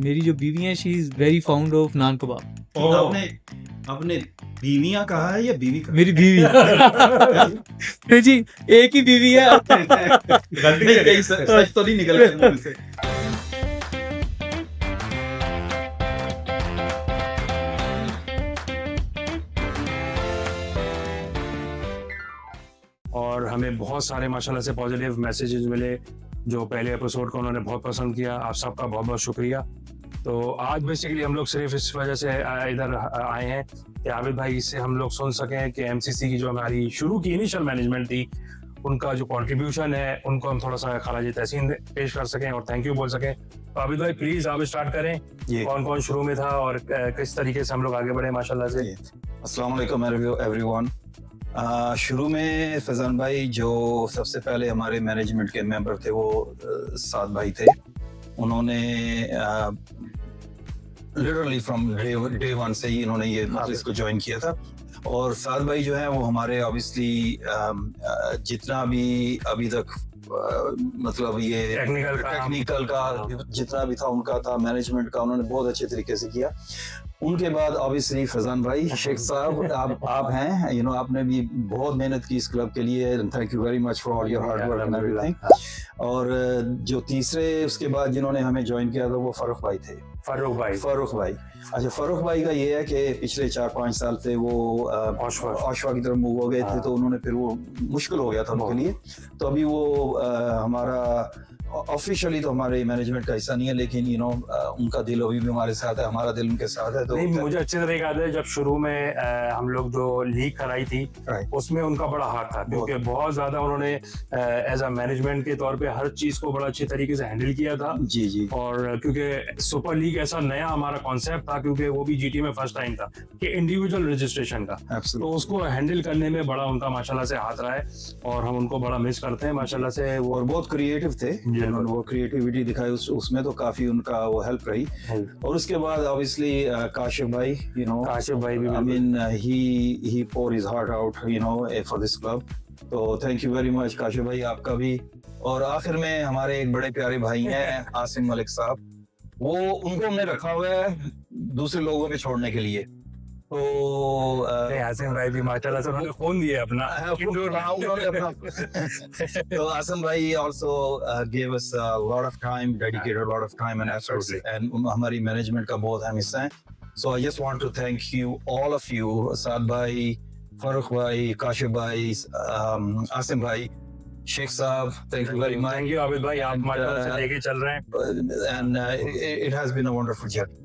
मेरी जो बीवी है she is very fond of naan kebab. आपने आपने बीवियां कहा है या बीवी कहा? मेरी बीवी है जी, एक ही बीवी है। नहीं, कहीं सच तो नहीं निकल रहा मुंह से। और हमें बहुत सारे माशाल्लाह से पॉजिटिव मैसेजेस मिले जो पहले एपिसोड को उन्होंने बहुत पसंद किया। आप सबका बहुत बहुत शुक्रिया। तो आज बेसिकली हम लोग सिर्फ इस वजह से इधर आए हैं कि आबिद भाई से हम लोग सुन सकें कि एमसीसी की जो हमारी शुरू की इनिशियल मैनेजमेंट थी उनका जो कंट्रीब्यूशन है उनको हम थोड़ा सा खराज तहसीन पेश कर सकें और थैंक यू बोल सकें। तो आबिद भाई प्लीज आप स्टार्ट करें, कौन कौन शुरू में था और किस तरीके से हम लोग आगे बढ़े माशाल्लाह से। अस्सलाम वालेकुम एवरीवन। शुरू में फैजान भाई जो सबसे पहले हमारे मैनेजमेंट के मेंबर थे वो साद भाई थे। उन्होंने लिटरली फ्रॉम डे वन से ही इन्होंने ये इसको ज्वाइन किया था। और साद भाई जो है वो हमारे ऑब्वियसली जितना भी अभी तक मतलब ये टेक्निकल का जितना भी था उनका था, मैनेजमेंट का उन्होंने बहुत अच्छे तरीके से किया। उनके बाद ऑब्वियसली फैजान भाई शेख साहब आप हैं, यू नो आपने भी बहुत मेहनत की इस क्लब के लिए। Thank you very much for all your hard work and everything. और जो तीसरे उसके बाद जिन्होंने हमें ज्वाइन किया था वो फारूक भाई थे। फारूक भाई अच्छा, फारूक भाई का ये है कि पिछले 4-5 साल से वो ओशवा की तरफ मूव हो गए थे, तो उन्होंने फिर वो मुश्किल हो गया था उनके लिए। तो अभी वो हमारा ऑफिशियली तो हमारे मैनेजमेंट का हिस्सा नहीं है, लेकिन यू नो उनका दिल अभी भी हमारे साथ है, हमारा दिल उनके साथ है। तो नहीं, मुझे अच्छे तरह याद है जब शुरू में हम लोग जो लीग कराई थी उसमें उनका बड़ा हाथ था, क्योंकि बहुत ज्यादा उन्होंने एज अ मैनेजमेंट के तौर पे हर चीज को बड़ा अच्छे तरीके से हैंडल किया था। जी। और क्योंकि सुपर लीग ऐसा नया हमारा कॉन्सेप्ट था, क्योंकि वो भी जीटी में फर्स्ट टाइम था कि इंडिविजुअल रजिस्ट्रेशन का, तो उसको हैंडल करने में बड़ा उनका माशाल्लाह से हाथ रहा है और हम उनको बड़ा मिस करते हैं माशाल्लाह से। और बहुत क्रिएटिव थे, उन्होंने वो क्रिएटिविटी दिखाई उसमें तो काफी उनका वो हेल्प रही। और उसके बाद ऑब्वियसली काशिफ भाई, यू नो काशिफ भाई भी, I mean he pour his heart out you know for this club. तो thank you very much Kashif भाई, आपका भी। और आखिर में हमारे एक बड़े प्यारे भाई हैं आसिम मलिक साहब, वो उनको हमने रखा हुआ है दूसरे लोगों पे छोड़ने के लिए। तो आसिम भाई भी माशाल्लाह से उन्होंने फोन दिया अपना तो आसिम भाई also gave us a lot of time, dedicated a lot of time and efforts, and हमारी मैनेजमेंट का बहुत अहम हिस्सा है। So I just want to thank you, all of you, साद भाई, फारूक भाई, काशिफ भाई, आसिम भाई, शेख साहब, thank you very much. Thank you Abid भाई, आप माशाल्लाह से लेके चल रहे हैं and it has been a wonderful journey.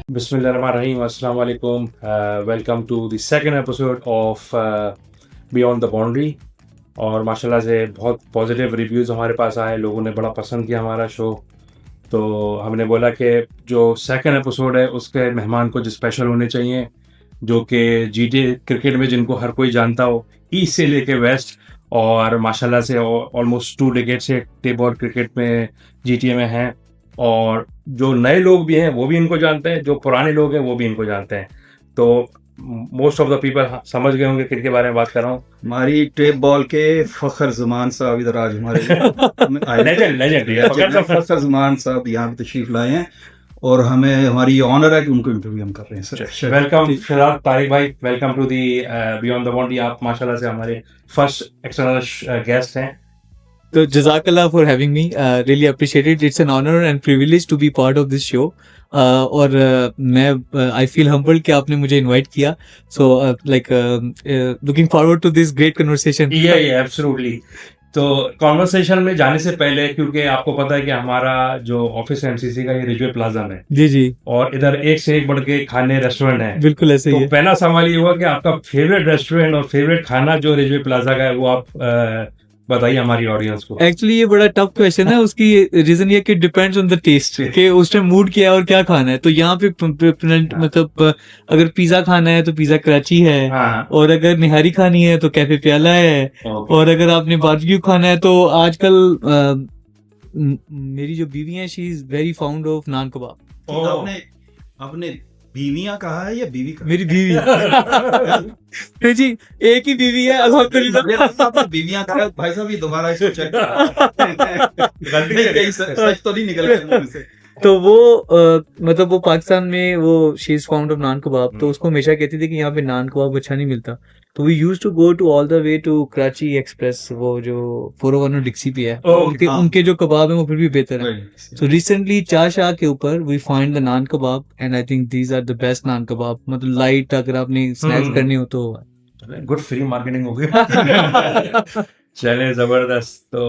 Bismillahirrahmanirrahim. Assalamu alaikum. Welcome to the second episode of Beyond the Boundary. और माशाल्लाह से बहुत पॉजिटिव रिव्यूज़ हमारे पास आए, लोगों ने बड़ा पसंद किया हमारा शो। तो हमने बोला कि जो सेकंड एपिसोड है उसके मेहमान कुछ स्पेशल होने चाहिए, जो कि जीटी क्रिकेट में जिनको हर कोई जानता हो, ईस्ट से लेके वेस्ट, और माशाल्लाह से ऑलमोस्ट 2 डिकेड से टेप बॉल क्रिकेट में जीटीए में हैं, और जो नए लोग भी हैं वो भी इनको जानते हैं, जो पुराने लोग हैं वो भी इनको जानते हैं। तो मोस्ट ऑफ द पीपल समझ गए होंगे किनके बारे में बात कर रहा हूँ। हमारी टेप बॉल के फखर ज़मान साहब इधर आज हमारे लेजेंड फखर ज़मान साहब यहाँ पे तशरीफ लाए हैं और हमें हमारी ऑनर है कि उनको इंटरव्यू हम कर रहे हैं सर। वेलकम फिलहाल तारिक भाई, welcome to the beyond the boundary. आप माशाल्लाह से हमारे फर्स्ट एक्सटर्नल गेस्ट हैं। तो जज़ाकल्लाह for having me, really appreciated, it's an honour and privilege to be part of this show. और मैं आई फील हम्बल्ड कि आपने मुझे इनवाइट किया, so like looking forward to this great conversation. Yeah absolutely. तो कॉन्वर्सेशन में जाने से पहले, क्योंकि आपको पता है कि हमारा जो ऑफिस एमसीसी का ये रिजवे प्लाजा में, जी जी, और इधर एक से एक बढ़ के खाने रेस्टोरेंट हैं। बिल्कुल ऐसे ही तो है। पहला सवाल ये हुआ कि आपका फेवरेट रेस्टोरेंट और फेवरेट खाना जो रिजवे प्लाजा का है वो आप बताइए हमारी ऑडियंस को। एक्चुअली ये बड़ा टफ क्वेश्चन है। उसकी रीजन ये कि डिपेंड्स ऑन द टेस्ट कि उस टाइम मूड क्या है और क्या खाना है। तो यहाँ पे मतलब अगर पिज्जा खाना है तो पिज्जा कराची है, हाँ। और अगर निहारी खानी है तो कैफे प्याला है, और अगर आपने बारबेक्यू खाना है तो आजकल मेरी जो बीवी है she is very fond of naan kebab. आपने आपने बीवियां कहा है या बीवी कहा? मेरी बीवी नहीं जी, एक ही बीवी है अल्हम्दुलिल्लाह। बीवियां कहा भाई साहब, ये दोबारा इसको चेक कहीं सच तो नहीं निकल गया मुंह से। तो वो मतलब वो पाकिस्तान में वो she is found of naan कबाब, तो उसको हमेशा कहती थी कि यहाँ पे नान कबाब अच्छा नहीं मिलता। तो we used to go to all the way to Karachi express, वो जो 401 डिक्सी पे है, उनके जो कबाब है वो फिर भी बेहतर है। So recently चाशाह के ऊपर we find the naan kebab and I think these are the best naan kebab। मतलब लाइट अगर आपने स्नैक्स करनी हो तो गुड फ्री मार्केटिंग हो गई। चले जबरदस्त। तो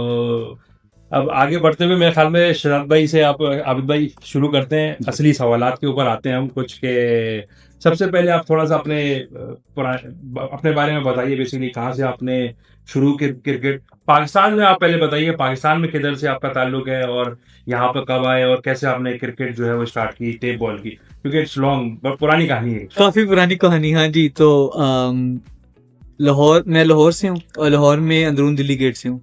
अब आगे बढ़ते हुए मेरे ख्याल में शराब भाई से आप आबिद भाई शुरू करते हैं, असली सवालात के ऊपर आते हैं हम कुछ के। सबसे पहले आप थोड़ा सा अपने बारे में बताइए, बेसिकली कहाँ से आपने शुरू क्रिकेट पाकिस्तान में, आप पहले बताइए पाकिस्तान में किधर से आपका ताल्लुक है और यहाँ पर कब आए और कैसे आपने क्रिकेट जो है वो स्टार्ट की टेप बॉल की, क्योंकि इट्स लॉन्ग, पुरानी कहानी है, काफी पुरानी कहानी। हाँ जी, तो लाहौर, मैं लाहौर से हूँ और लाहौर में अंदरून दिल्ली गेट से हूँ।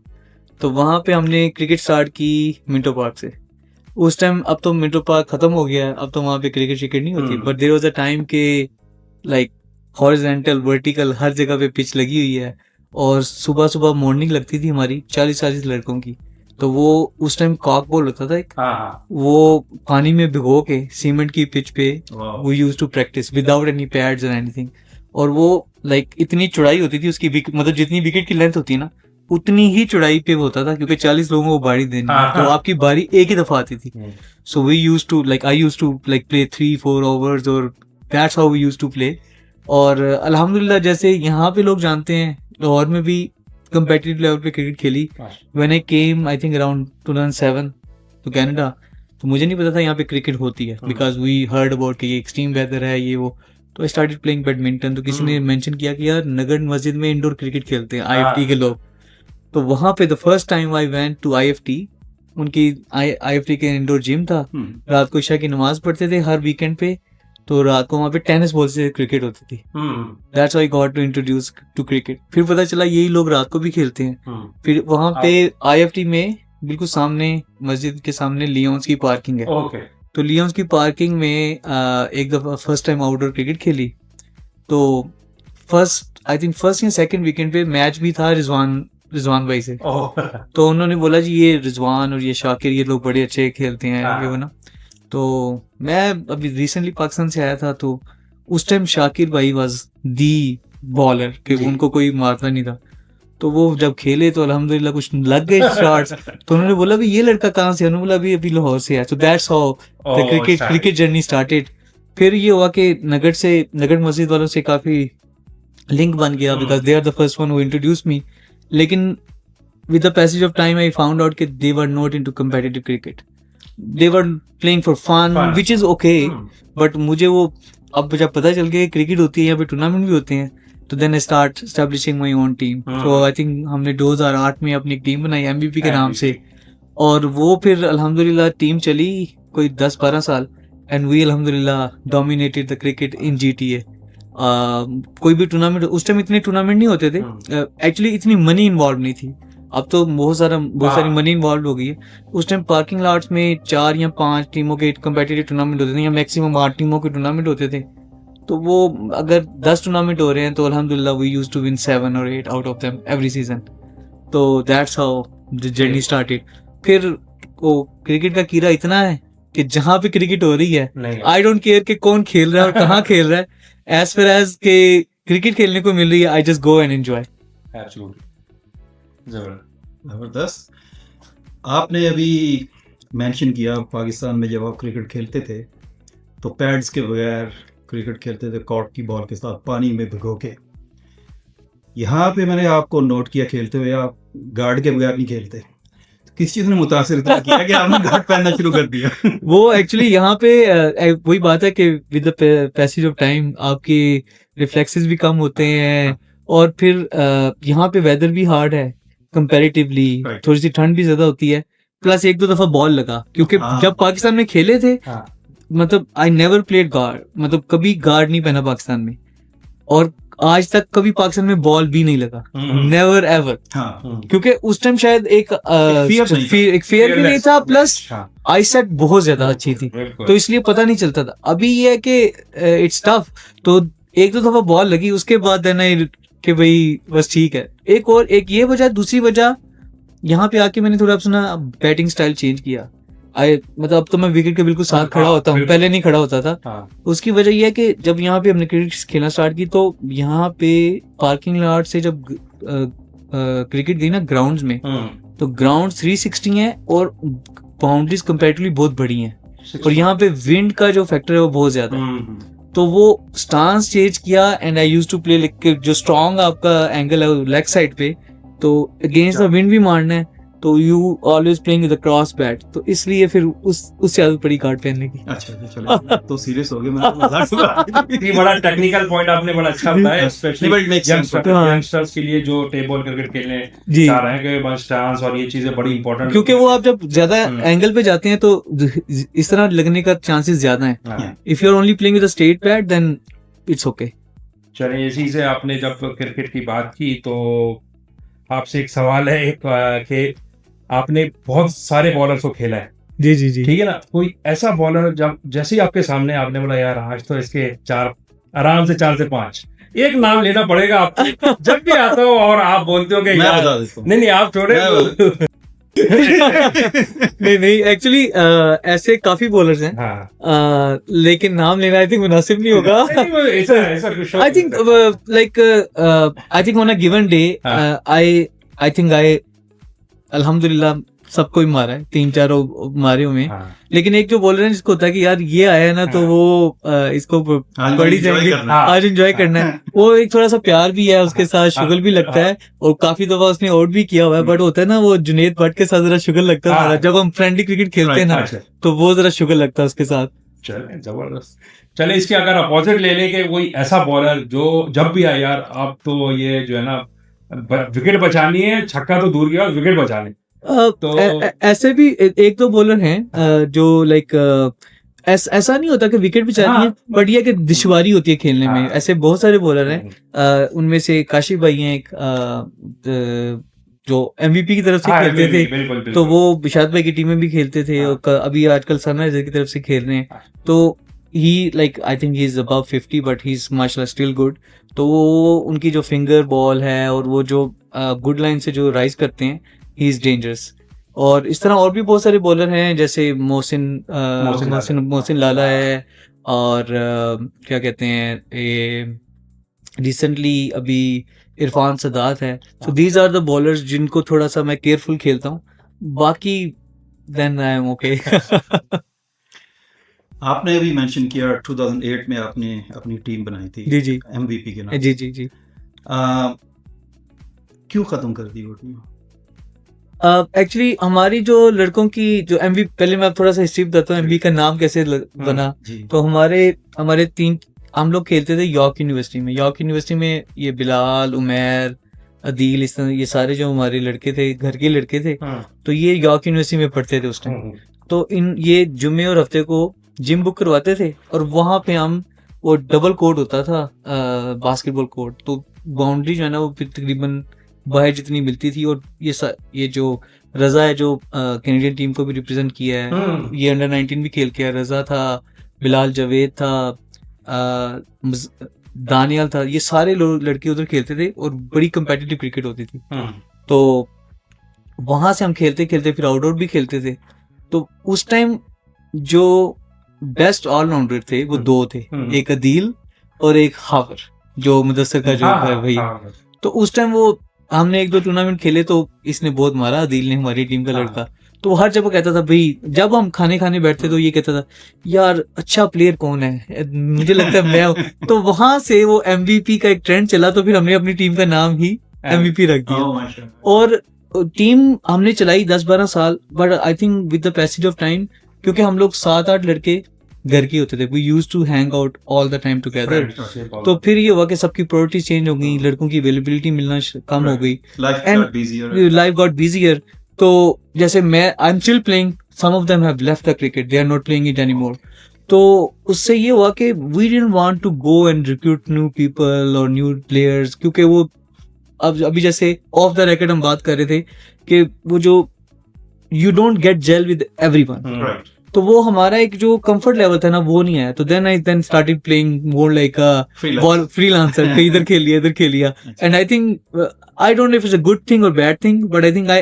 तो वहाँ पे हमने क्रिकेट स्टार्ट की मिंटो पार्क से। उस टाइम, अब तो मिंटो पार्क खत्म हो गया है, अब तो वहाँ पे क्रिकेट नहीं होती, but there was a time के लाइक हॉरिजॉन्टल वर्टिकल हर जगह पे पिच लगी हुई है, और सुबह सुबह मॉर्निंग लगती थी हमारी 40-40 लड़कों की। तो वो उस टाइम कॉक बॉल होता था एक, वो पानी में भिगो के सीमेंट की पिच पे वो use to practise without any pads और एनीथिंग। और वो लाइक इतनी चौड़ाई होती थी उसकी, मतलब जितनी विकेट की लेंथ होती है ना उतनी ही चौड़ाई पे होता था, क्योंकि 40 लोगों को बारी देनी है, तो आपकी बारी एक ही दफा आती थी। So we used to like I used to like play 3-4 overs, और that's how we used to play. और अल्हम्दुलिल्लाह जैसे यहाँ पे लोग जानते हैं, लाहौर में भी कंपेटिटिव लेवल पे क्रिकेट खेली। When I came I think around 2007 to Canada, तो मुझे नहीं पता था यहाँ पे क्रिकेट होती है, बिकॉज वी हर्ड अबाउट कि ये एक्सट्रीम वेदर है ये वो। तो आई स्टार्टेड प्लेइंग बैडमिंटन। तो किसी ने मेंशन किया कि यार नगर मस्जिद में इंडोर क्रिकेट खेलते हैं IFT के लोग। तो वहाँ पे the first time I went to IFT, उनकी IFT के इंडोर जिम था। रात को इशा की नमाज पढ़ते थे हर वीकेंड पे, तो रात को वहाँ पे टेनिस बॉल से क्रिकेट होती थी। That's why I got to introduce to cricket. फिर पता चला यही लोग रात को भी खेलते हैं। फिर वहाँ पे IFT में बिल्कुल सामने मस्जिद के सामने लियोन्स की पार्किंग है। तो लियोन्स की पार्किंग में एक दफा फर्स्ट टाइम आउटडोर क्रिकेट खेली। तो फर्स्ट या सेकंड वीकेंड पे मैच भी था रिजवान भाई से। तो उन्होंने बोला जी ये रिजवान और ये शाकिर ये लोग बड़े अच्छे खेलते हैं ये वो ना। तो मैं अभी रिसेंटली पाकिस्तान से आया था, तो उस टाइम शाकिर भाई वाज दी बॉलर कि उनको कोई मारता नहीं था। तो वो जब खेले तो अल्हम्दुलिल्लाह कुछ लग गए शॉट्स। तो उन्होंने बोला भी ये लड़का कहाँ से है? उन्होंने बोला अभी लाहौर से है। तो that's how the cricket journey started. फिर ये हुआ कि नगर मस्जिद वालों से काफी लिंक बन गया, because they are the first one who introduced me. लेकिन with the passage of time I found out कि they were not into competitive cricket. They were playing for fun Fun. Which is okay, but मुझे वो अब जब पता चल गया cricket होती है, यहाँ पे टूर्नामेंट भी होते हैं, तो then I start establishing my own team. तो आई थिंक हमने 2008 में अपनी टीम बनाई MVP के नाम से, और वो फिर अल्हम्दुलिल्लाह टीम चली कोई 10-12 साल, एंड वी अल्हम्दुलिल्लाह dominated the cricket in GTA. कोई भी टूर्नामेंट, उस टाइम इतने टूर्नामेंट नहीं होते थे, एक्चुअली इतनी मनी इन्वॉल्व नहीं थी. अब तो बहुत सारी मनी इन्वॉल्व हो गई है. उस टाइम पार्किंग लॉट्स में 4 या 5 टीमों के कंपेटिटिव टूर्नामेंट होते थे, या मैक्सिमम 8 टीमों के टूर्नामेंट होते थे. तो वो अगर 10 टूर्नामेंट हो रहे हैं तो अल्हम्दुलिल्लाह we used to win 7 or 8 out of them every season. तो that's how the journey started. फिर वो क्रिकेट का कीड़ा इतना है कि जहां पे क्रिकेट हो रही है, आई डोंट केयर कि कौन खेल रहा है और कहाँ खेल रहा है, एज फार एज के क्रिकेट खेलने को मिल रही है, I just go and enjoy. जबरदस्त. आपने अभी मेंशन किया पाकिस्तान में जब आप क्रिकेट खेलते थे तो पैड्स के बगैर क्रिकेट खेलते थे, कॉर्क की बॉल के साथ पानी में भिगो के. यहाँ पे मैंने आपको नोट किया खेलते हुए आप गार्ड के बगैर नहीं खेलते. किस चीज़ ने मुतासिर इतना किया कि आपने गार्ड पहनना शुरू कर दिया? वो एक्चुअली यहाँ पे वही बात है कि with the passage of time आपके रिफ्लेक्सेस भी कम होते हैं, और फिर यहाँ पे वेदर भी हार्ड है कंपैरेटिवली, Right. थोड़ी सी ठंड भी ज्यादा होती है, प्लस 1-2 दफा बॉल लगा, क्योंकि जब पाकिस्तान में खेले थे, मतलब आई नेवर प्लेड गार्ड, मतलब कभी गार्ड नहीं पहना पाकिस्तान में, और आज तक कभी पाकिस्तान में बॉल भी नहीं लगा, नेवर एवर. हाँ. क्योंकि उस टाइम शायद एक फेयर भी नहीं था, प्लस आई सेट बहुत ज्यादा अच्छी थी, तो इसलिए पता नहीं चलता था. अभी ये है कि इट्स टफ, तो 1-2 दफा बॉल लगी, उसके बाद देना कि भाई बस ठीक है. एक ये वजह, दूसरी वजह यहाँ पे आके मैंने थोड़ा अपना बैटिंग स्टाइल चेंज किया. मतलब अब तो मैं विकेट के बिल्कुल साथ खड़ा होता हूँ, पहले नहीं खड़ा होता था. उसकी वजह यह है कि जब यहाँ पे हमने क्रिकेट खेलना स्टार्ट की, तो यहाँ पे पार्किंग लॉट से जब क्रिकेट गई ना ग्राउंड्स में, तो ग्राउंड 360 है और बाउंड्रीज कंपैरेटिवली बहुत बड़ी हैं, और यहाँ पे विंड का जो फैक्टर है वो बहुत ज्यादा है. तो वो स्टांस चेंज किया, and I used to play जो स्ट्रॉन्ग आपका एंगल है लेग साइड पे, तो अगेंस्ट द विंड भी मारना है, तो you always playing with the cross bat, तो इसलिए फिर उससे आदत पड़ी गार्ड पहनने की. अच्छा चलो तो सीरियस हो गए. मैं ये बड़ा टेक्निकल पॉइंट आपने बड़ा अच्छा बताया, स्पेशली यंगस्टर्स के लिए जो टेप बॉल क्रिकेट खेलने चाह रहे हैं, कि बस स्टांस और ये चीजें बड़ी इंपॉर्टेंट, क्योंकि वो आप जब ज्यादा एंगल पे जाते हैं तो इस तरह लगने का चांसेस ज्यादा है. If you are only playing with a straight bat then it's okay. चलिए, इसी से आपने जब क्रिकेट की बात की, तो आपसे एक सवाल है कि आपने बहुत सारे बॉलर्स को खेला है. जी. ठीक है ना, कोई ऐसा बॉलर जब जैसे ही आपके सामने आपने बोला यार आज तो इसके 4 आराम से 4 से 5 एक नाम लेना पड़ेगा आपको, जब भी आता हो और आप बोलते हो कि मैं यार बता देता हूँ. नहीं आप छोड़े. नहीं एक्चुअली ऐसे काफी बॉलर्स हैं. हाँ. लेकिन नाम लेना आई थिंक मुनासिब नहीं होगा. ऐसा I think like I think on a given day I think अल्हम्दुलिल्लाह सबको ही मारा है, 3-4 मारे हुए हैं. लेकिन एक जो बॉलर है जिसको होता है कि यार ये आया ना, तो वो इसको बड़ी जाएंगे, आज एंजॉय करना है. वो एक थोड़ा सा प्यार भी है उसके साथ, शुगल भी लगता है, और काफी दफा उसने आउट भी किया हुआ है. बट होता है ना वो जुनेद भट्ट के साथ जरा शुगल लगता है हमारा, जब हम फ्रेंडली क्रिकेट खेलते हैं ना, तो वो जरा शुगल लगता है उसके साथ. चले जबरदस्त. चले, इसके अगर अपोजिट ले लें कि कोई ऐसा बॉलर जो जब भी आए यार आप तो ये जो है ना विकेट बचानी है, छक्का तो दूर गया, विकेट बचा लें. तो ऐसे भी 1-2 बॉलर हैं जो लाइक ऐसा नहीं होता कि विकेट भी चाहिए, बट ये कि दुश्वारी होती है खेलने में. ऐसे बहुत सारे बॉलर हैं, उनमें से काशिफ भाई हैं एक, जो MVP की तरफ से खेलते थे. बिल्कुल. तो वो बिशाद भाई की टीम में भी खेलते थे, और अभी आजकल सनराइजर की तरफ से खेल रहे हैं. तो he like I think he is above 50 but he is माशाल्लाह स्टिल गुड. तो वो उनकी जो फिंगर बॉल है और वो जो गुड लाइन से जो राइज करते हैं, ही इज डेंजरस. और इस तरह और भी बहुत सारे बॉलर हैं, जैसे मोहसिन लाला है, और क्या कहते हैं ये रिसेंटली अभी इरफान सदात है. So these are the bowlers जिनको थोड़ा सा मैं केयरफुल खेलता हूँ, बाकी देन आई एम ओके. आपने अभी मेंशन किया 2008 में आपने अपनी टीम बनाई थी. जी. MVP के नाम. जी. क्यों खत्म कर दी वो टीम? एक्चुअली हमारी जो लड़कों की जो एमवी, पहले मैं थोड़ा सा हिस्ट्री बताता हूँ एमवी का नाम कैसे बना। जी तो हमारे तीन, हम लोग खेलते थे यॉर्क यूनिवर्सिटी में। यॉर्क यूनिवर्सिटी में ये बिलाल, उमैर, अदील, इस तरह ये सारे जो हमारे लड़के थे, घर के लड़के थे, तो ये यॉर्क यूनिवर्सिटी में पढ़ते थे उस टाइम। तो ये जुम्मे और हफ्ते को जिम बुक करवाते थे, और वहां पे हम, वो डबल कोर्ट होता था बास्केटबॉल कोर्ट, तो बाउंड्री जो है ना वो तकरीबन बाहर जितनी मिलती थी। और ये जो रजा है जो कैनेडियन टीम को भी रिप्रेजेंट किया है, ये अंडर 19 भी खेल के आया, रजा था, बिलाल जवेद था, दानियल था, ये सारे लोग लड़के उधर खेलते थे और बड़ी कंपेटिटिव क्रिकेट होती थी। तो वहां से हम खेलते खेलते फिर आउटडोर भी खेलते थे। तो उस टाइम जो बेस्ट ऑलराउंडर थे वो दो थे, एक अदील और एक हावर, जो मुदस्सर का जो भैया। तो उस टाइम वो हमने 1-2 टूर्नामेंट खेले, तो इसने बहुत मारा, अदील ने, हमारी टीम का लड़का। तो वो हर जगह कहता था भाई, जब हम खाने बैठते तो ये कहता था यार अच्छा प्लेयर कौन है, मुझे लगता है मैं हूं। तो वहां से वो MVP का एक ट्रेंड चला, तो फिर हमने अपनी टीम का नाम ही MVP रख दिया। और टीम हमने चलाई 10-12 साल, but I think with the passage of time, क्योंकि हम लोग 7-8 लड़के घर के होते थे, we used to hang out all the time together. तो फिर ये हुआ कि सबकी प्रायोरिटी चेंज हो गई, लड़कों की अवेलेबिलिटी मिलना कम हो गई, लाइफ गॉट बिजियर। तो जैसे I am still playing, some of them have left the cricket, they are not playing it anymore. तो उससे ये हुआ कि we didn't want to go and recruit new people और न्यू प्लेयर्स, क्योंकि वो अब अभी जैसे ऑफ द रिकॉर्ड हम बात कर रहे थे कि वो जो you don't get gel with everyone, तो वो हमारा एक जो कंफर्ट लेवल था ना वो नहीं आया। तो then started playing more like a freelancer, इधर खेल लिया इधर खेल लिया। And I think I don't know if it's a good thing or bad thing, but I think I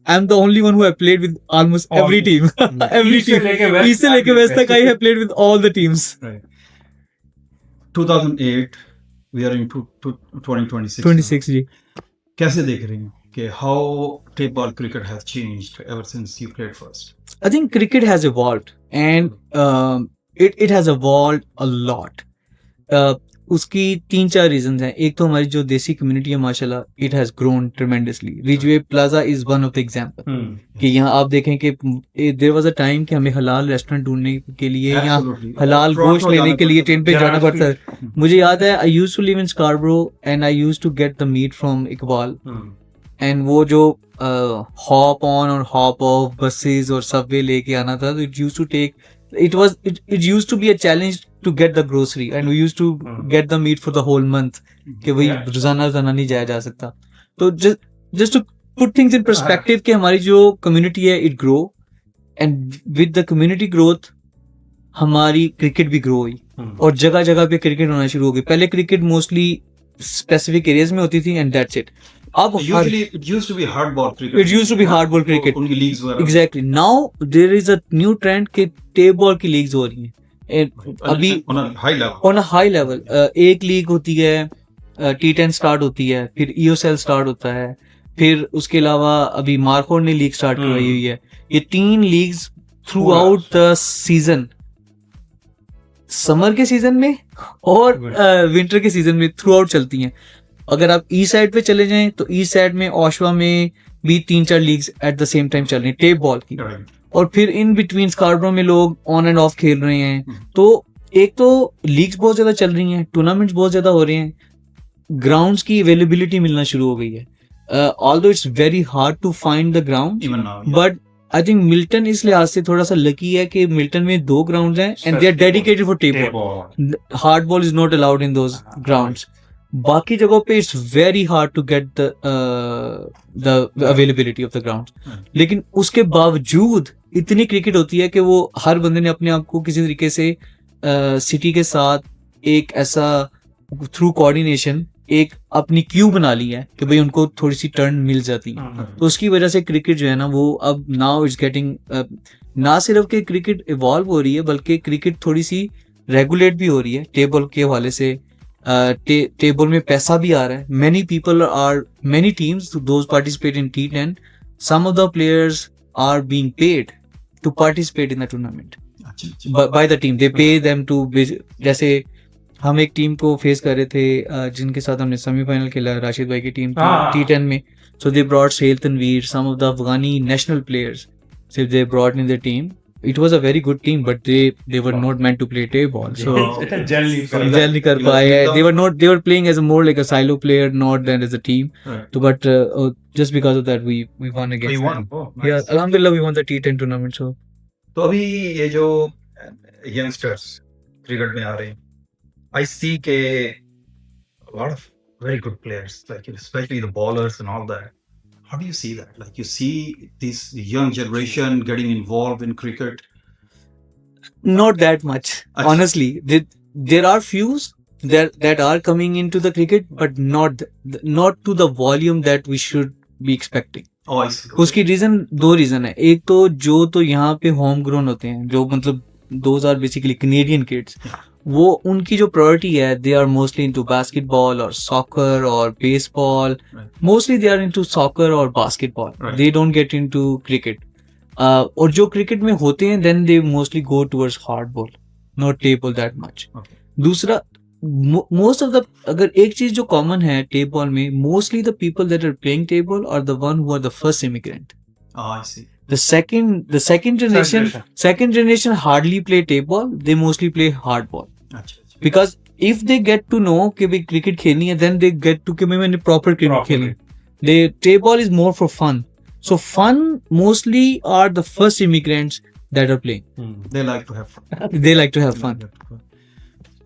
am the only one who have played with almost every team, every team, east से लेके west तक, I have played with all the teams. 2008 we are in 2026 जी। कैसे देख रही हैं कि how tape ball cricket has changed ever since you played first? I think cricket has evolved, and it has evolved a lot. उसकी 3-4 reasons हैं। एक तो हमारी जो देसी कम्युनिटी है माशाल्लाह, it has grown tremendously. Ridgeway plaza is one of the example कि यहाँ आप देखें कि देयर वाज अ टाइम कि हमें हलाल रेस्टोरेंट ढूंढने के लिए, यहाँ हलाल गोश्त लेने के लिए ट्रेन पे जाना पड़ता है। मुझे याद है, I used to live in Scarborough and I used to get the meat from Iqbal, and वो जो हॉप ऑन और हॉप ऑफ बसेस और सबवे लेके आना था, तो it used to take, it used to be a challenge to get the grocery, and we used to get the meat for the whole month, कि भाई रोजाना नहीं जाया जा सकता। तो just to put things in perspective कि हमारी जो community है it grow, and with the community growth हमारी क्रिकेट भी ग्रो हुई, और जगह जगह पे क्रिकेट होना शुरू हो गई। पहले क्रिकेट मोस्टली स्पेसिफिक एरियाज में होती थी, एंड दैट्स इट। अब usually it used to be hardball cricket. It used to be hardball cricket. उनकी leagues वगैरह। Exactly. Now there is a new trend कि टेप बॉल की लीग्स हो रही हैं अभी on a high level. on a high level. एक league होती है, T10 स्टार्ट होती है, फिर EOSL स्टार्ट होता है, फिर उसके अलावा अभी मार्कोर ने लीग स्टार्ट करवाई हुई है। ये 3 leagues through out the season, summer के सीजन में और विंटर के सीजन में थ्रू आउट चलती हैं। अगर आप ईस्ट साइड पे चले जाएं तो ईस्ट साइड में ओशवा में भी 3-4 leagues at the same time चल रही हैं टेप बॉल की, और फिर इन बिटवीन स्कारब्रो में लोग ऑन एंड ऑफ खेल रहे हैं। तो एक तो लीग्स बहुत ज्यादा चल रही हैं, टूर्नामेंट्स बहुत ज्यादा हो रहे हैं, ग्राउंड्स की अवेलेबिलिटी मिलना शुरू हो गई है। Although it's very hard to find the ground, but I think Milton इस लिहाज से थोड़ा सा लकी है कि मिल्टन में 2 ग्राउंड्स हैं, and they are dedicated for tape ball. Hard ball is not allowed in those grounds. बाकी जगहों पे it's very hard to get the availability of the ground. लेकिन उसके बावजूद इतनी क्रिकेट होती है कि वो हर बंदे ने अपने आप को किसी तरीके से सिटी के साथ एक ऐसा थ्रू कोऑर्डिनेशन एक अपनी क्यू बना ली है कि भाई उनको थोड़ी सी टर्न मिल जाती है। तो उसकी वजह से क्रिकेट जो है ना वो अब नाउ इट्स गेटिंग, ना सिर्फ कि क्रिकेट इवॉल्व हो रही है बल्कि क्रिकेट थोड़ी सी रेगुलेट भी हो रही है टेबल के हवाले से। टेबल में पैसा भी आ रहा है। many teams, those participate in T10, some of the players are being paid to participate in the tournament by the team. They pay them to, जैसे हम एक टीम को फेस कर रहे थे जिनके साथ हमने सेमीफाइनल खेला, राशिद भाई की टीम T10 में। So they brought Sail Tanveer, some of the Afghani national players. So they brought in their team. It was a very good team, but they were not meant to play table ball. So Gel gel नहीं कर पाए. They were playing as a more like a silo player, not than as a team. Right. So but just because of that we won against We won. them. Oh, nice. Yeah, alhamdulillah we won the T10 tournament. So तो अभी ये जो youngsters cricket में आ रहे हैं, I see के a lot of very good players, like especially the bowlers and all that. How do you see that? Like you see this young generation getting involved in cricket. not that much. Achha. Honestly, there are fews that are coming into the cricket, but not to the volume that we should be expecting. Oh, I see. उसकी दो reason है. एक तो जो तो यहाँ पे home grown होते हैं, जो मतलब those are basically Canadian kids. वो उनकी जो प्रायोरिटी है, they are mostly into basketball or soccer or baseball. Right. Mostly they are into soccer or basketball. Right. They don't get into cricket. और जो क्रिकेट में होते हैं, then they mostly go towards hardball, not table that much. Okay. दूसरा, most of the, अगर एक चीज जो कॉमन है टेबल में, mostly the people that are playing table are the one who are the first immigrant. Oh, I see. The second generation hardly play table. They mostly play hardball. अच्छा, अच्छा. Because if they get to know कि भाई cricket खेलनी है, then they get to कि भाई मैंने proper cricket खेलनी है. The table is more for fun. So fun mostly are the first immigrants that are playing. They like to have fun. They like to have fun.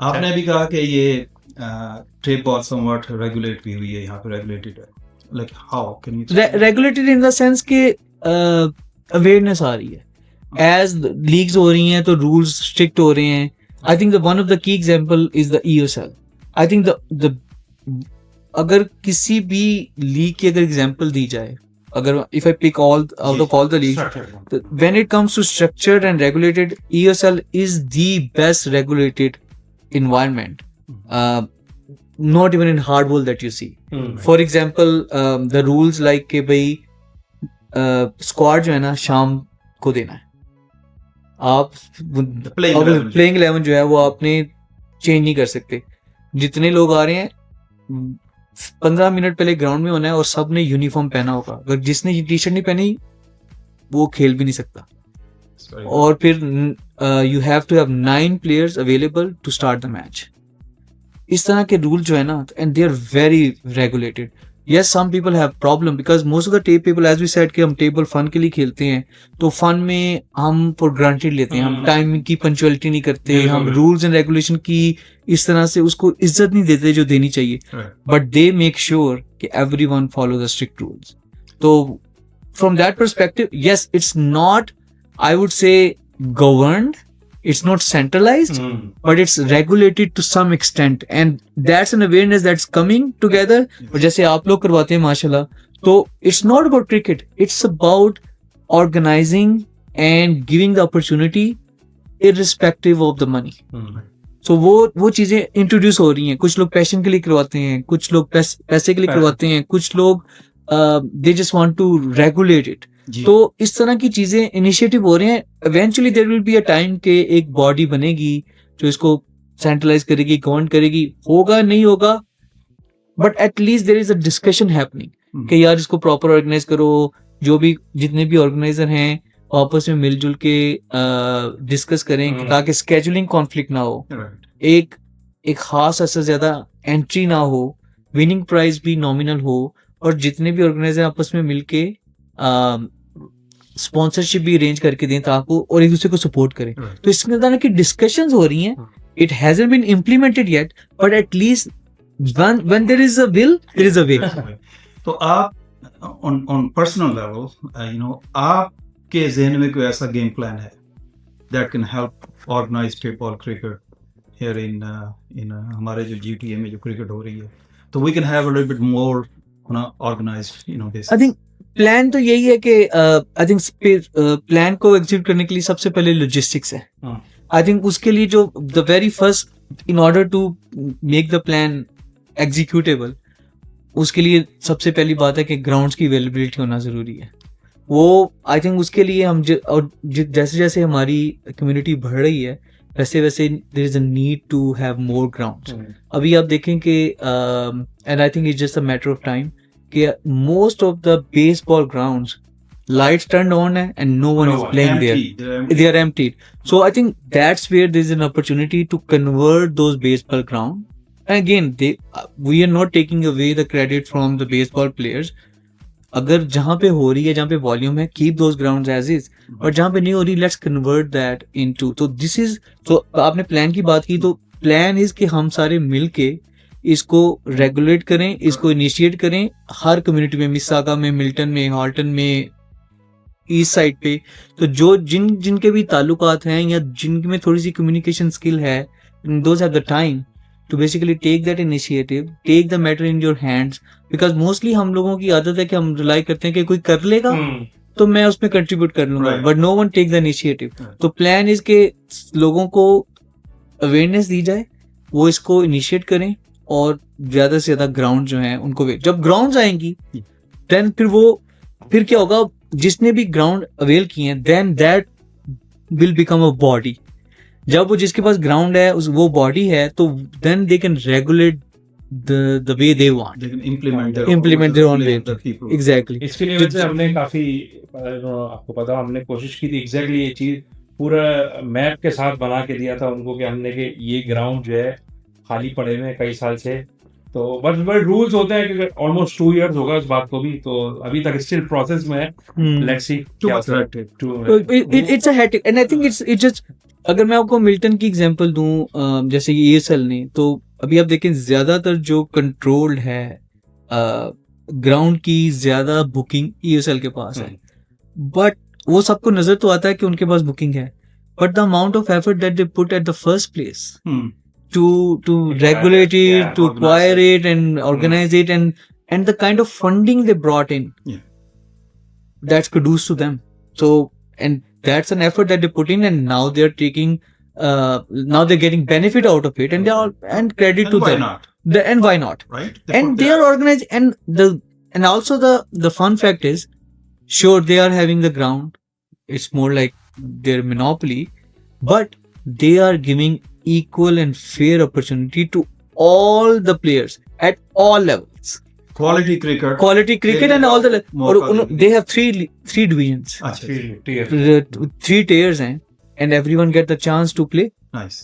आपने भी कहा कि ये ट्रेप बॉल somewhat regulate भी हुई है, यहाँ पे regulated है. Like how can you? Regulated in the sense कि awareness आ रही है. As leagues हो रही हैं तो rules strict हो रहे हैं. I think the one of the key example is the ESL. I think the अगर किसी भी league की अगर example दी जाए, अगर if I pick out of all the leagues, when it comes to structured and regulated, ESL is the best regulated environment. Not even in hardball that you see. For example, the rules like कि भाई squad जो है ना शाम को देना है. आप प्लेइंग 11 जो है वो आपने चेंज नहीं कर सकते. जितने लोग आ रहे हैं 15 मिनट पहले ग्राउंड में होना है और सब ने यूनिफॉर्म पहना होगा. अगर जिसने ये टी शर्ट नहीं पहनी वो खेल भी नहीं सकता. और फिर you have to have 9 players available to start the match. इस तरह के रूल जो है ना, and they are very regulated. Yes, some people have problem because most of the tape people, as we said कि हम टेबल फन के लिए खेलते हैं, तो फन में हम फॉर ग्रांटेड लेते हैं, हम टाइम की पंक्चुअलिटी नहीं करते, हम रूल्स एंड रेगुलेशन की इस तरह से उसको इज्जत नहीं देते जो देनी चाहिए. बट दे मेक श्योर कि everyone follow the strict rules. तो from that perspective, yes, it's not, I would say, governed. It's not centralized, but it's regulated to some extent, and that's an awareness that's coming together. और जैसे आप लोग करवाते हैं माशाल्लाह, तो it's not about cricket. It's about organizing and giving the opportunity, irrespective of the money. So वो चीजें इंट्रोड्यूस हो रही हैं. कुछ लोग पैशन के लिए करवाते हैं, कुछ लोग पैसे के लिए करवाते हैं, कुछ लोग they just want to regulate it. तो इस तरह की चीजें इनिशिएटिव हो रहे हैं. Eventually there will be a time के एक बॉडी बनेगी जो इसको सेंट्रलाइज करेगी, गवर्न करेगी. होगा नहीं होगा, but at least there is a discussion happening कि यार इसको प्रॉपर ऑर्गेनाइज करो. जो भी जितने भी ऑर्गेनाइजर हैं आपस में मिलजुल के डिस्कस करें ताकि स्केजुलिंग कॉन्फ्लिक्ट ना हो, एक खास से ज्यादा एंट्री ना हो, विनिंग प्राइस भी नॉमिनल हो, और जितने भी ऑर्गेनाइजर आपस में मिलके स्पॉन्सरशिप भी अरेंज करके दें ताकि और एक दूसरे को सपोर्ट करें. तो इस तरह की डिस्कशंस हो रही हैं. It hasn't been implemented yet, but at least when there is a will there is a way. तो आप on personal level, आपके ज़हन में कोई ऐसा गेम प्लान है that can help organize tape ball cricket here in हमारे जो GTA में जो क्रिकेट हो रही है, तो we can have a little bit more organized, this. I think plan तो यही है कि आई थिंक प्लान को एग्जीक्यूट करने के लिए सबसे पहले लॉजिस्टिक्स है. आई थिंक उसके लिए जो the very first, in order to make the plan executable, उसके लिए सबसे पहली बात है कि ग्राउंड्स की अवेलेबिलिटी होना जरूरी है. वो आई थिंक उसके लिए हम और जैसे जैसे हमारी कम्युनिटी बढ़ रही है वैसे वैसे there is a need to have more grounds. अभी आप देखें कि and I think it's just a matter of time कि most of the baseball grounds lights turned on है and no one is playing there. Empty. They're empty. They are emptied. So I think that's where there's an opportunity to convert those baseball ground. And again, we are not taking away the credit from the baseball players. अगर जहाँ पे हो रही है, जहाँ पे volume है, keep those grounds as is, और जहाँ पे नहीं हो रही, लेट्स कन्वर्ट दैट इनटू. तो दिस इज, तो आपने प्लान की बात की, तो प्लान इज कि हम सारे मिलके इसको रेगुलेट करें, इसको इनिशिएट करें हर कम्युनिटी में, मिसागा में, मिल्टन में, हॉल्टन में, ईस्ट साइड पे. तो जो जिनके भी ताल्लुकात हैं या जिनमें थोड़ी सी कम्युनिकेशन स्किल है, those have the time to basically take that initiative, take the matter in your hands, because mostly हम लोगों की आदत है कि हम रिलाई करते हैं कि कोई कर लेगा तो मैं उसमें कंट्रीब्यूट कर लूंगा, Right. But no one take the initiative. Right. तो प्लान इज के लोगों को अवेयरनेस दी जाए, वो इसको इनिशिएट करें, और ज्यादा से ज्यादा ग्राउंड जो है उनको, जब ग्राउंड आएंगी देन फिर क्या होगा, जिसने भी ग्राउंड अवेल किए हैं, then that will become a body. जब वो जिसके पास ग्राउंड है, वो बॉडी है, तो then they can regulate the way they want. They can implement their own way. The people. Exactly. इसके लिए वैसे हमने काफी आपको पता, हमने कोशिश की थी एग्जैक्टली ये चीज पूरा मैप के साथ बना के दिया था उनको कि हमने कि ये ग्राउंड जो है खाली पड़े हुए हैं कई साल से. तो बट रूल्स होते हैं कि ऑलमोस्ट 2 years होगा इस बात को भी, तो अभी तक स्टिल प्रोसेस में है. Let's see Too much red tape. It's a hectic, and I think it's just, अगर मैं आपको मिल्टन की एग्जांपल दूं, जैसे कि ESL ने, तो अभी आप देखें ज्यादातर जो कंट्रोल्ड है ग्राउंड की, ज्यादा बुकिंग ESL के पास है. बट वो सबको नजर तो आता है कि उनके पास बुकिंग है, but the amount of effort that they put at the first place to regulate it, to acquire it and organize it, and the kind of funding they brought in, that's kudos to them. So, and that's an effort that they put in, and now they're taking now they're getting benefit out of it, and they are, and credit And to why them. not? And why not? Right? And they are organized, and also the fun fact is, sure, they are having the ground, it's more like their monopoly, but they are giving equal and fair opportunity to all the players at all levels. Quality cricket. And all the more और quality. they have three divisions, अच्छा, 3 tiers हैं, and everyone get the chance to play. nice.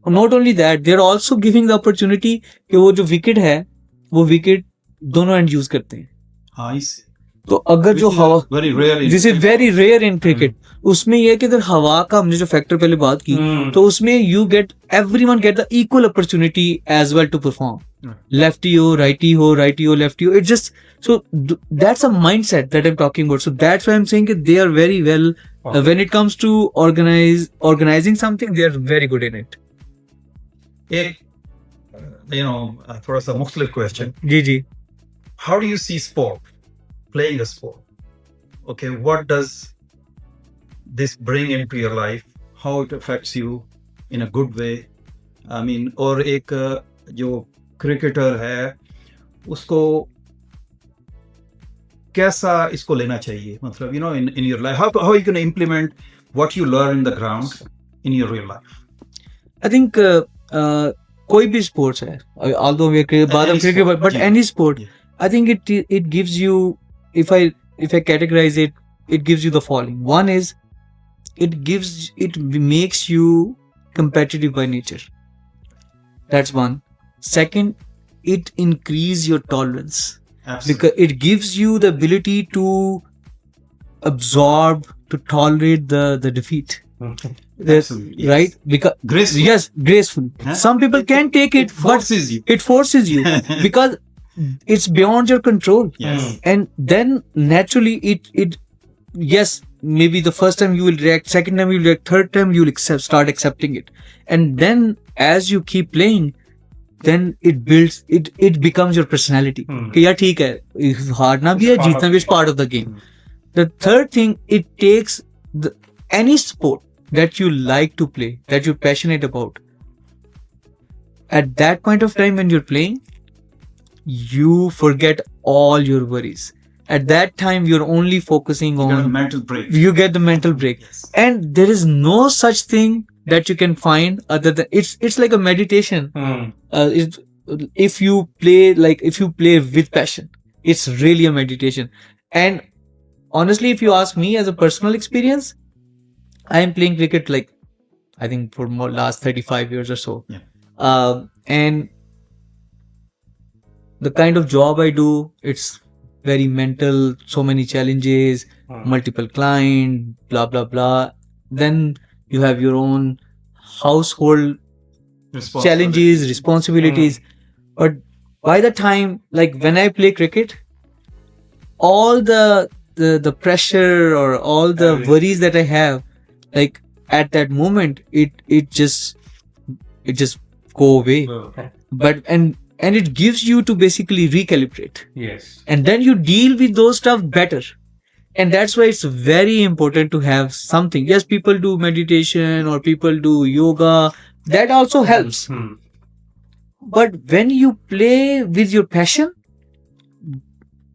Not only that, they're also giving the opportunity कि वो जो wicket है, वो wicket दोनों end use करते हैं. I see. तो अगर जो हवा, Very rare. in this is cricket. Very rare in cricket, उसमें ये है कि अगर हवा का हमने जो फैक्टर पहले बात की, तो उसमें you get, everyone get the equal opportunity as well to perform. Lefty हो, राइटी हो, लेफ्टी हो, it just, so that's a mindset that I am talking about. So that's why I am saying कि they are very well when it comes to organising something, they are very good in it. एक, थोड़ा सा मुख्तलिफ question. जी. How do you see sport, playing a sport? Okay, what does this bring into your life? How it affects you in a good way? I mean, और एक जो cricketer है उसको कैसा इसको लेना चाहिए, मतलब in your life, how you can implement what you learn in the ground in your real life? I think कोई भी स्पोर्ट्स है, although we are बाद of cricket, but any sport, Yeah. I think it gives you, if I categorize it, it gives you the following. One is, it makes you competitive by nature. That's one. Second, it increase your tolerance, Absolutely. because it gives you the ability to absorb, to tolerate the defeat. Absolutely, yes. Right? Because Graceful. yes, graceful. Huh? Some people can take it, Forces you. but it forces you because it's beyond your control. Yes. And then naturally it yes, maybe the first time you will react, second time you will react, third time you will start accepting it, and then as you keep playing, then it builds, it becomes your personality. कि यार ठीक है, हारना भी है, जीतना भी is part of the game. The third thing, it takes any sport that you like to play, that you're passionate about, at that point of time when you're playing, you forget all your worries. At that time, you're only focusing You got a on, mental break. you get the mental break. Yes. And there is no such thing that you can find other than, it's like a meditation. if you play with passion, it's really a meditation. And honestly, if you ask me as a personal experience, I am playing cricket like I think for more last 35 years or so. Yeah. And the kind of job I do, it's very mental, so many challenges, multiple client, blah blah blah. Then you have your own household challenges, responsibilities. But by the time, like when I play cricket, all the pressure or all the Everything. worries that I have, like at that moment, it just go away. But and it gives you to basically recalibrate, Yes. and then you deal with those stuff better. And that's why it's very important to have something. Yes, people do meditation or people do yoga, that also helps. But when you play with your passion,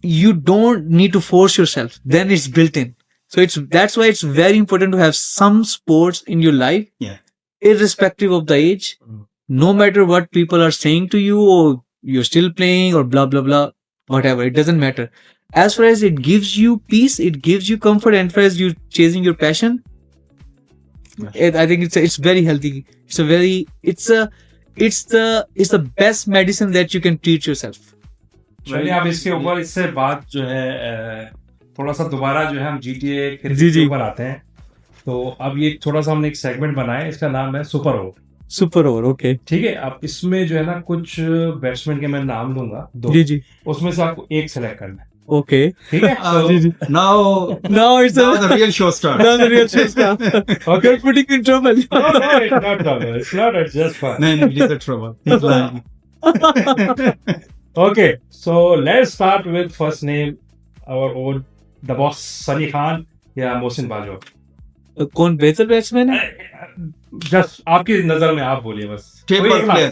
you don't need to force yourself, then it's built in. So that's why it's very important to have some sports in your life. Yeah. Irrespective of the age, no matter what people are saying to you, or you're still playing or blah blah blah, whatever, it doesn't matter. As far as it gives you peace, it gives you comfort, and as far as you chasing your passion, I think it's very healthy. It's the best medicine that you can treat yourself. चलिए आप इसके ऊपर इससे बात जो है थोड़ा सा दोबारा जो है हम GTA जी, क्रिकेट के जी। ऊपर आते हैं। तो अब ये थोड़ा सा हमने एक सेगमेंट बनाया है, इसका नाम है super over. Super over, okay. ठीक है, अब इसमें जो है ना कुछ बैट्समैन के मैं नाम दूंगा, दो, जी जी, उसमें से आपको एक सेलेक्ट करना है। ओके। ठीक है, जी जी। Now Now it's the real show starts. now the real show starts. Okay. You're putting me in trouble. No, it's not trouble. It's not, it's just fun. No, it is a trouble. He's lying. Okay, so let's start with first name, our own the boss Sunny Khan या मोहसिन बाजवा। कौन बेहतर batsman है? Just आपकी नजर में आप बोलिए बस। Take कोई per एक ना, player.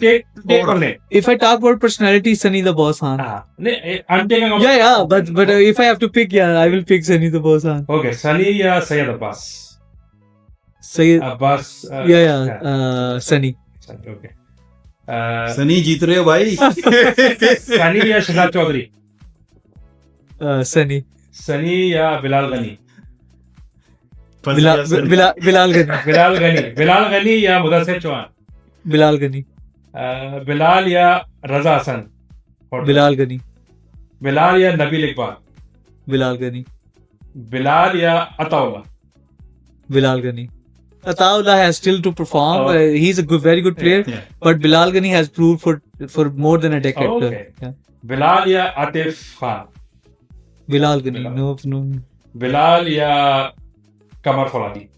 take per name। If I talk about personality, Sunny the Boss Khan. हाँ, नहीं, I'm taking about- Yeah, but if I have to pick, yeah, I will pick Sunny the Boss Khan. Okay, Sunny या Syed Abbas? Sayyid, Abbas yeah, Sunny. Okay. Sunny जीत रहे हो भाई. सनी या Shahzad Chaudhary? Sunny. Sunny या Bilal Ghani? Bilal Gani. Bilal Gani या Mudassir Chauhan? Bilal Gani. Bilal या रजा हसन? Bilal Gani. बिलाल या नबील इकबाल? Bilal Gani. बिलाल या Ataullah? Bilal Gani. Ataullah has still to perform. Oh. He's a very good player. Yeah. But Bilal Gani has proved for more than a decade. Okay. Yeah. Bilal या Atif Khan? Bilal Gani. Bilal. No. Bilal या कमर फौलादी?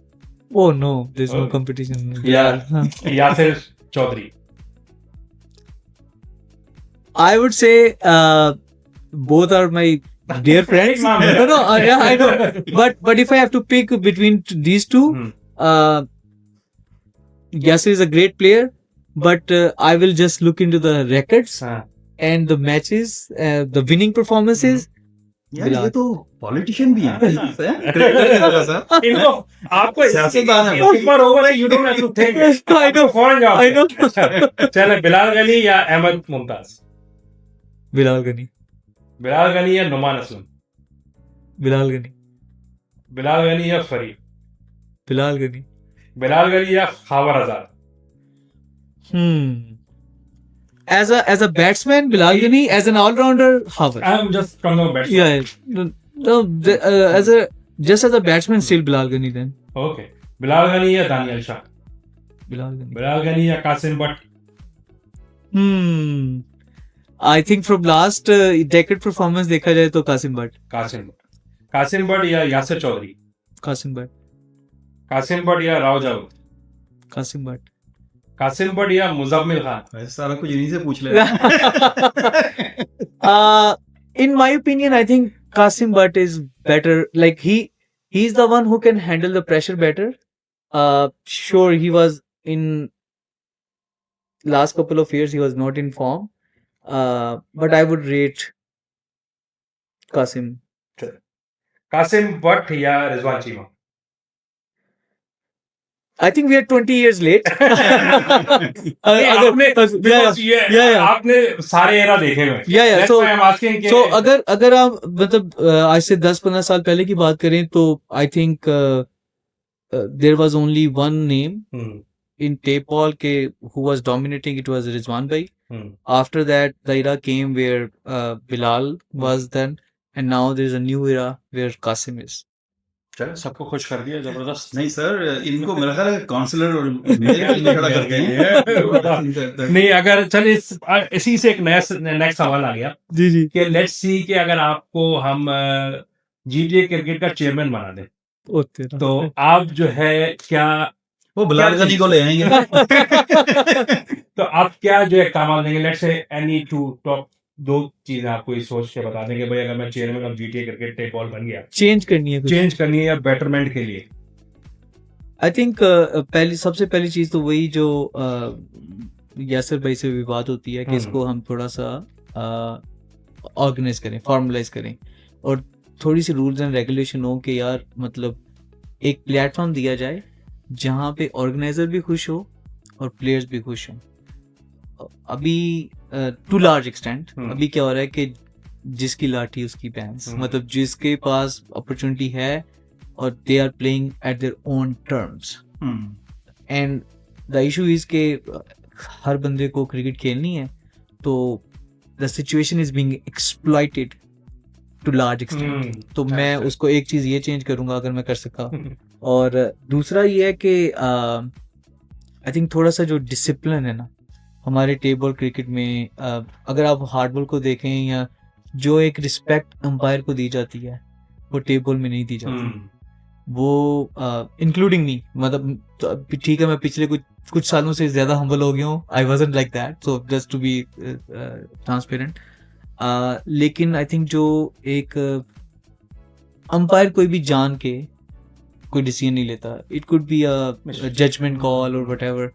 Oh no, there's no Oh. competition. Yeah. Huh. Yasir Chaudhary? I would say both are my dear friends. No, yeah, I know. But if I have to pick between these two, Yasser is a great player, but I will just look into the records हाँ। and the matches, the winning performances. यार ये तो politician भी है. इनको आपको सियासतदान है. सुपर ओवर है, you don't have to think. I know. फौरन जवाब I know. दे। चलो, बिलाल गनी या अहमद मुमताज? Bilal Gani. बिलाल गनी या नुमान असलम? Bilal Gani. बिलाल गनी या फरीद? Bilal Gani. बिलाल गनी या खावर आजाद? As a batsman, Bilal Gani. As an all-rounder, Howard. I'm just from the best. Yeah. Just as a batsman, still Bilal Gani then. Okay. Bilal Gani या Daniyal Shah? Bilal Gani. Bilal Gani या Qasim Butt? I think from last decade performance देखा जाए तो Qasim but. Qasim but या Yasir Chaudhary? Qasim but. Qasim but या Rao Javed? Qasim but. Qasim but या मुजम्मिल खान? सारा कुछ इन्हीं से पूछ ले. In my opinion, I think Kasim Butt is better. Like he's the one who can handle the pressure better. Sure, he was in last couple of years he was not in form. But I would rate Kasim. Kasim but या Rizwan Cheema? I think we are 20 years late. नहीं, आपने because ये आपने सारे era देखे हुए हैं। Yeah. That's So why I'm asking कि so अगर आप मतलब आज से 10-15 साल पहले की बात करें तो I think there was only one name in Tape-Ball who was dominating. It was Rizwan Bhai. After that, the era came where Bilal was then, and now there is a new era where Qasim is. चलो सबको खुश कर दिया जबरदस्त। नहीं sir, इनको मेरा ख्याल है काउंसलर और मेरे लिए खड़ा कर गए हैं। नहीं अगर चल इसी से एक नेक्स्ट सवाल आ गया जी कि लेट्स सी कि अगर आपको हम जीटीए क्रिकेट का चेयरमैन बना दें तो आप जो है क्या वो बिलाल गनी को ले आएंगे। तो आप क्या जो है काम देंगे? लेट्स से एनी टॉप 2 चीजें आपको ये सोच के बता देंगे भाई अगर मैं chairman of GTA cricket tape ball बन गया, चेंज करनी है या बेटरमेंट के लिए। आई थिंक सबसे पहली चीज तो वही जो यासर भाई से भी बात होती है कि इसको हम थोड़ा सा ऑर्गेनाइज करें, फॉर्मलाइज करें और थोड़ी सी रूल्स एंड रेगुलेशन हो कि यार मतलब एक प्लेटफॉर्म दिया जाए जहाँ पे ऑर्गेनाइजर भी खुश हो और प्लेयर्स भी खुश हों। अभी टू लार्ज एक्सटेंट अभी क्या हो रहा है कि जिसकी लाठी उसकी भैंस, मतलब जिसके पास अपॉर्चुनिटी है और they are playing at their own terms and the issue is के हर बंदे को क्रिकेट खेलनी है तो the situation is being exploited to large extent. तो मैं उसको एक चीज ये चेंज करूंगा अगर मैं कर सका। और दूसरा ये है कि आई थिंक थोड़ा सा जो डिसिप्लिन है ना हमारे टेबल क्रिकेट में, अगर आप हार्डबॉल को देखें या जो एक रिस्पेक्ट अंपायर को दी जाती है वो टेबल में नहीं दी जाती। वो इंक्लूडिंग मी, मतलब तो ठीक है मैं पिछले कुछ सालों से ज्यादा हम्बल हो गया हूँ। I wasn't like that, so just to be transparent. लेकिन आई थिंक जो एक अंपायर कोई भी जान के कोई डिसीजन नहीं लेता, it could be a judgement call और व्हाटएवर।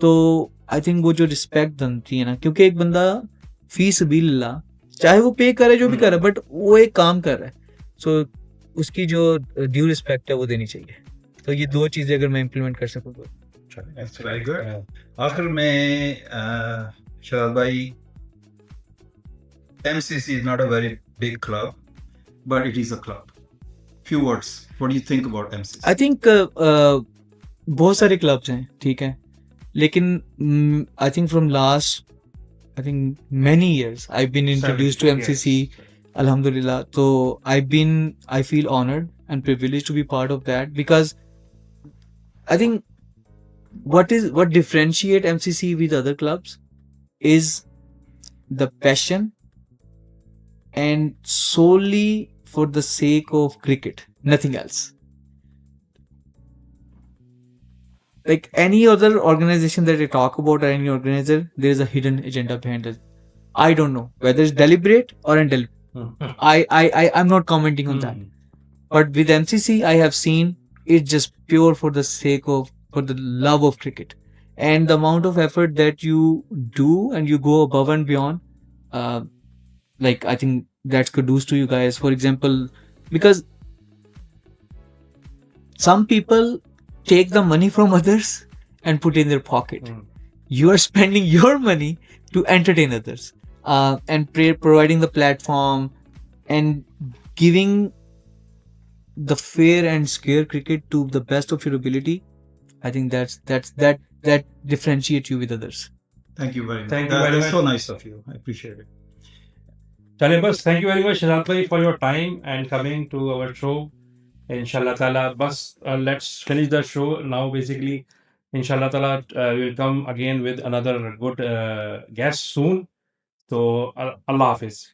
तो आई थिंक वो जो रिस्पेक्ट बनती है ना, क्योंकि एक बंदा फी सबीलिल्लाह चाहे वो पे करे जो भी करे बट वो एक काम कर रहा है, सो उसकी जो ड्यू रिस्पेक्ट है वो देनी चाहिए। तो ये 2 चीजें अगर मैं इम्प्लीमेंट कर सकूँ तो वेरी गुड। आखिर में शहजाद भाई, MCC is not a very big club, but it is a club. Few words. What do you think about MCC? I think बहुत सारे क्लब्स हैं, ठीक है, लेकिन I think from last I think many years I've been introduced to MCC. Alhamdulillah. So I feel honored and privileged to be part of that, because I think what differentiate MCC with other clubs is the passion and solely for the sake of cricket, nothing else. Like any other organization that I talk about or any organizer, there is a hidden agenda behind it. I don't know whether it's deliberate or indeliberate. I'm not commenting on that. But with MCC, I have seen it's just pure for the sake of, for the love of cricket. And the amount of effort that you do and you go above and beyond, like I think that's kudos to you guys. For example, because some people take the money from others and put in their pocket. You are spending your money to entertain others, and providing the platform and giving the fair and square cricket to the best of your ability. I think that differentiates you with others. Thank you very much. Thank you very That's much. so nice of you. I appreciate it. चलिए बस, thank you very much Shahzad भाई for your time and coming to our show. इंशाल्लाह ताला बस let's finish the show now. Basically इंशाल्लाह ताला will come again with another good guest soon. तो अल्लाह हाफिज।